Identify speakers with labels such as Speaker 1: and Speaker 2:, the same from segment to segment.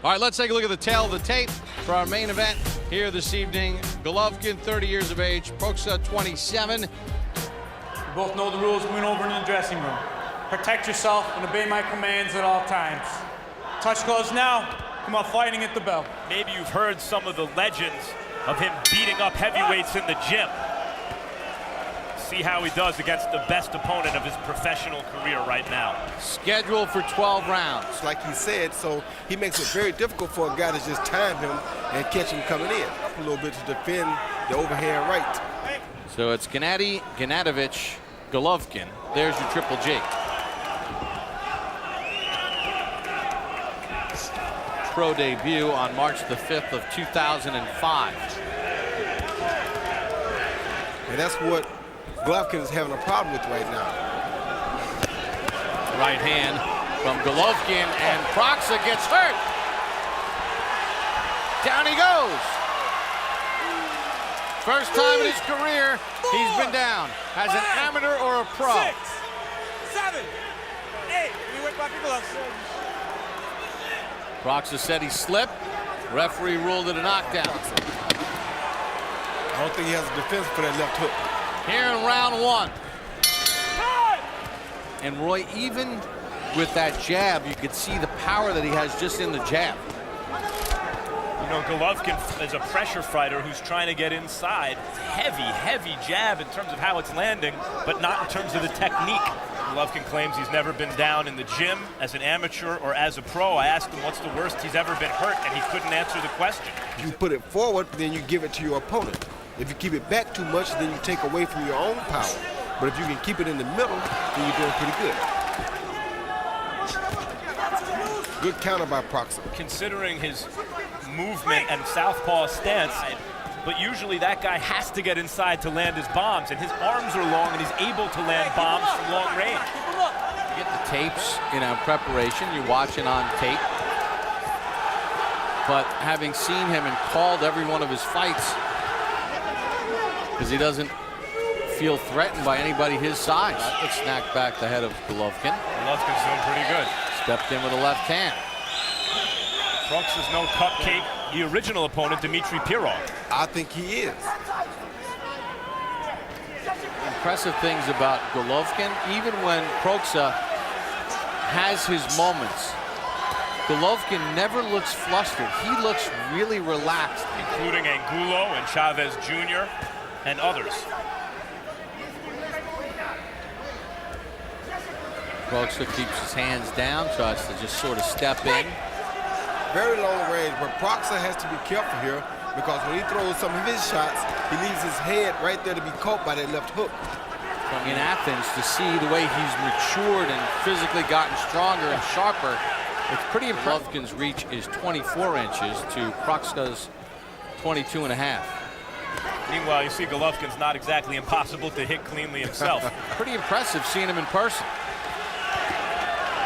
Speaker 1: All right, let's take a look at the tail of the tape for our main event here this evening. Golovkin, 30 years of age. Proksa, 27.
Speaker 2: You both know the rules going over in the dressing room. Protect yourself and obey my commands at all times. Touch gloves now. Come on, fighting at the bell.
Speaker 3: Maybe you've heard some of the legends of him beating up heavyweights in the gym. See how he does against the best opponent of his professional career right now.
Speaker 1: Scheduled for 12 rounds.
Speaker 4: Like he said, so he makes it very difficult for a guy to just time him and catch him coming in. Up a little bit to defend the overhand right.
Speaker 1: So it's Gennady, Gennadovich, Golovkin. There's your Triple G. Pro debut on March the 5th of 2005.
Speaker 4: And that's what Golovkin is having a problem with right now.
Speaker 1: Right hand from Golovkin, and Proksa gets hurt. Down he goes. First time in his career he's been down as an amateur or a pro.
Speaker 2: 6, 7, 8. We went back to gloves.
Speaker 1: Proksa said he slipped. Referee ruled it a knockdown.
Speaker 4: I don't think he has a defense for that left hook.
Speaker 1: Here in round 1. And Roy, even with that jab, you could see the power that he has just in the jab.
Speaker 3: You know, Golovkin is a pressure fighter who's trying to get inside. Heavy, heavy jab in terms of how it's landing, but not in terms of the technique. Golovkin claims he's never been down in the gym as an amateur or as a pro. I asked him what's the worst he's ever been hurt, and he couldn't answer the question.
Speaker 4: If you put it forward, then you give it to your opponent. If you keep it back too much, then you take away from your own power. But if you can keep it in the middle, then you're doing pretty good. Good counter by Proksa.
Speaker 3: Considering his movement and southpaw stance, but usually that guy has to get inside to land his bombs, and his arms are long, and he's able to land bombs from long range.
Speaker 1: You get the tapes, in preparation. You're watching on tape. But having seen him and called every one of his fights, because he doesn't feel threatened by anybody his size. It snapped back the head of Golovkin.
Speaker 3: Golovkin's doing pretty good.
Speaker 1: Stepped in with a left hand.
Speaker 3: Proksa's no cupcake. The original opponent, Dmitry Pirog.
Speaker 4: I think he is.
Speaker 1: Impressive things about Golovkin, even when Proksa has his moments, Golovkin never looks flustered. He looks really relaxed.
Speaker 3: Including Angulo and Chavez Jr. and others.
Speaker 1: Proksa keeps his hands down, tries to just sort of step in.
Speaker 4: Very long range, but Proksa has to be careful here because when he throws some of his shots, he leaves his head right there to be caught by that left hook.
Speaker 1: In Athens, to see the way he's matured and physically gotten stronger and sharper, it's pretty impressive. Golovkin's reach is 24 inches to Proksa's 22 and a half.
Speaker 3: Meanwhile, you see Golovkin's not exactly impossible to hit cleanly himself.
Speaker 1: Pretty impressive seeing him in person.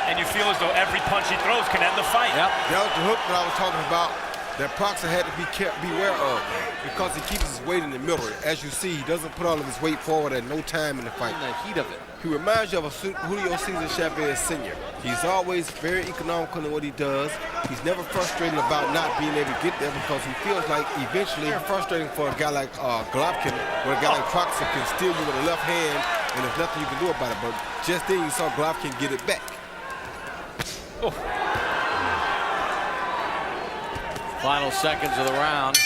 Speaker 3: And you feel as though every punch he throws can end the fight.
Speaker 1: Yep.
Speaker 4: That was the hook that I was talking about that Proksa had to beware of because he keeps his weight in the middle. As you see, he doesn't put all of his weight forward at no time in the fight.
Speaker 1: In the heat of it.
Speaker 4: He reminds you of a Julio Cesar Chavez Sr. He's always very economical in what he does. He's never frustrated about not being able to get there because he feels like eventually it's frustrating for a guy like Golovkin, where a guy like Proksa can steal you with a left hand and there's nothing you can do about it. But just then you saw Golovkin get it back.
Speaker 3: Oh.
Speaker 1: Final seconds of the round.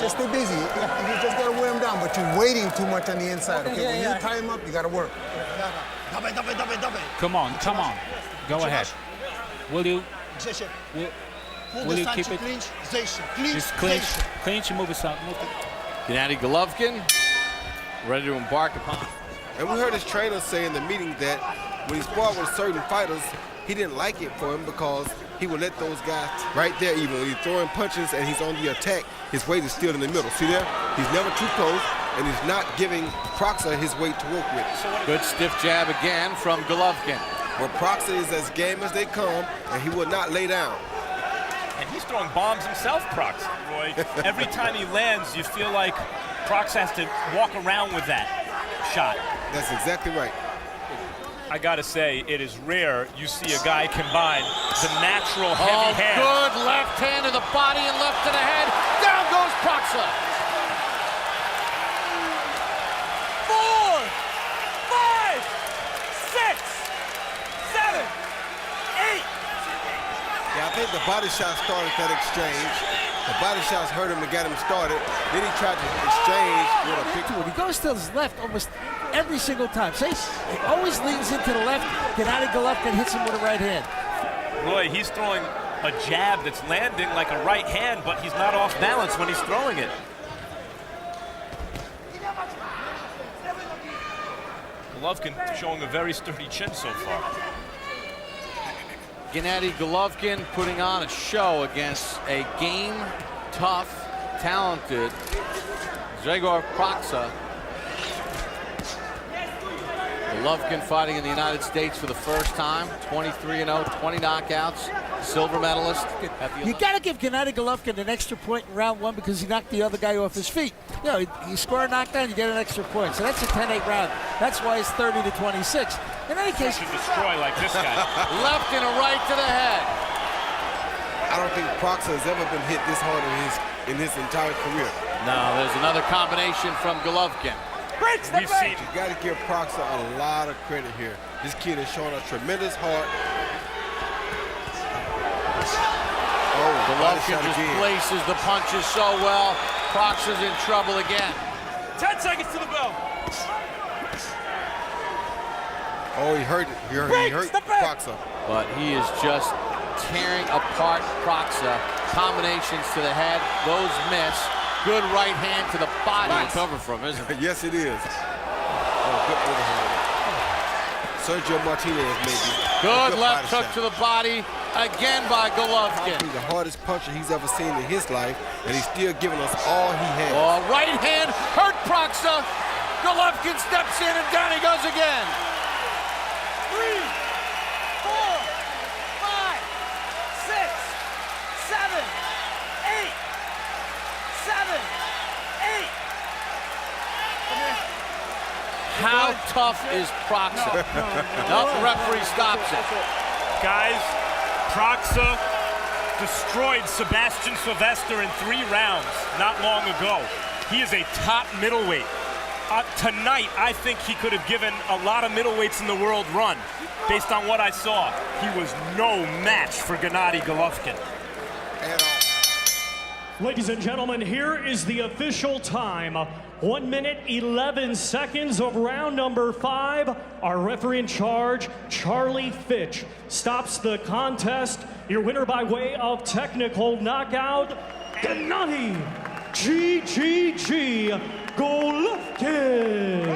Speaker 5: Just stay busy. You just gotta wear him down, but you're waiting too much on the inside, okay? When you tie him up, you gotta work.
Speaker 6: Come on. Go ahead. Will you keep it? Just clinch, move it out.
Speaker 1: Gennady Golovkin ready to embark upon.
Speaker 4: And we heard his trainer say in the meeting that when he sparred with certain fighters, he didn't like it for him because he would let those guys right there, even when he's throwing punches and he's on the attack, his weight is still in the middle. See there? He's never too close, and he's not giving Proksa his weight to work with.
Speaker 1: Good stiff jab again from Golovkin.
Speaker 4: But Proksa is as game as they come, and he will not lay down.
Speaker 3: And he's throwing bombs himself, Proksa, Roy. Every time he lands, you feel like Proksa has to walk around with that shot.
Speaker 4: That's exactly right.
Speaker 3: I gotta say, it is rare you see a guy combine the natural heavy hand.
Speaker 1: Good Left hand to the body and left to the head. Down goes Proksa.
Speaker 2: 4, 5, 6, 7, 8.
Speaker 4: Yeah, I think the body shot started that exchange. The body shots hurt him and got him started. Then he tried to exchange with a big...
Speaker 7: He goes to his left almost every single time. He always leans into the left. Gennady Golovkin hits him with a right hand.
Speaker 3: Roy, he's throwing a jab that's landing like a right hand, but he's not off balance when he's throwing it. Golovkin showing a very sturdy chin so far.
Speaker 1: Gennady Golovkin putting on a show against a game, tough, talented Grzegorz Proksa. Golovkin fighting in the United States for the first time, 23-0, 20 knockouts, silver medalist.
Speaker 7: You got to give Gennady Golovkin an extra point in round 1 because he knocked the other guy off his feet. You know, you score a knockdown, you get an extra point. So that's a 10-8 round. That's why it's 30-26. In any case,
Speaker 3: should destroy like this guy.
Speaker 1: Left and a right to the head.
Speaker 4: I don't think Proksa has ever been hit this hard in his entire career.
Speaker 1: No, there's another combination from Golovkin.
Speaker 3: We've seen.
Speaker 4: You got to give Proksa a lot of credit here. This kid has shown a tremendous heart. Oh,
Speaker 1: Golovkin just places the punches so well. Proksa's in trouble again.
Speaker 2: 10 seconds to the bell.
Speaker 4: Oh, he hurt Proksa.
Speaker 1: But he is just tearing apart Proksa. Combinations to the head, those miss. Good right hand to the body to cover from, isn't it?
Speaker 4: Yes, it is. Oh, good overhand. Sergio Martinez, maybe.
Speaker 1: Good left hook to the body, again by Golovkin.
Speaker 4: Probably the hardest puncher he's ever seen in his life, and he's still giving us all he has.
Speaker 1: Oh, right hand hurt Proksa. Golovkin steps in and down he goes again.
Speaker 2: 3, 4, 5, 6, 7, 8, 7, 8.
Speaker 1: How tough is Proksa? No, the referee stops it.
Speaker 3: Guys, Proksa destroyed Sebastian Sylvester in 3 rounds not long ago. He is a top middleweight. Tonight, I think he could have given a lot of middleweights in the world run. Based on what I saw, he was no match for Gennady Golovkin.
Speaker 8: Ladies and gentlemen, here is the official time. 1 minute, 11 seconds of round number 5. Our referee in charge, Charlie Fitch, stops the contest. Your winner by way of technical knockout, Gennady GGG Golovkin.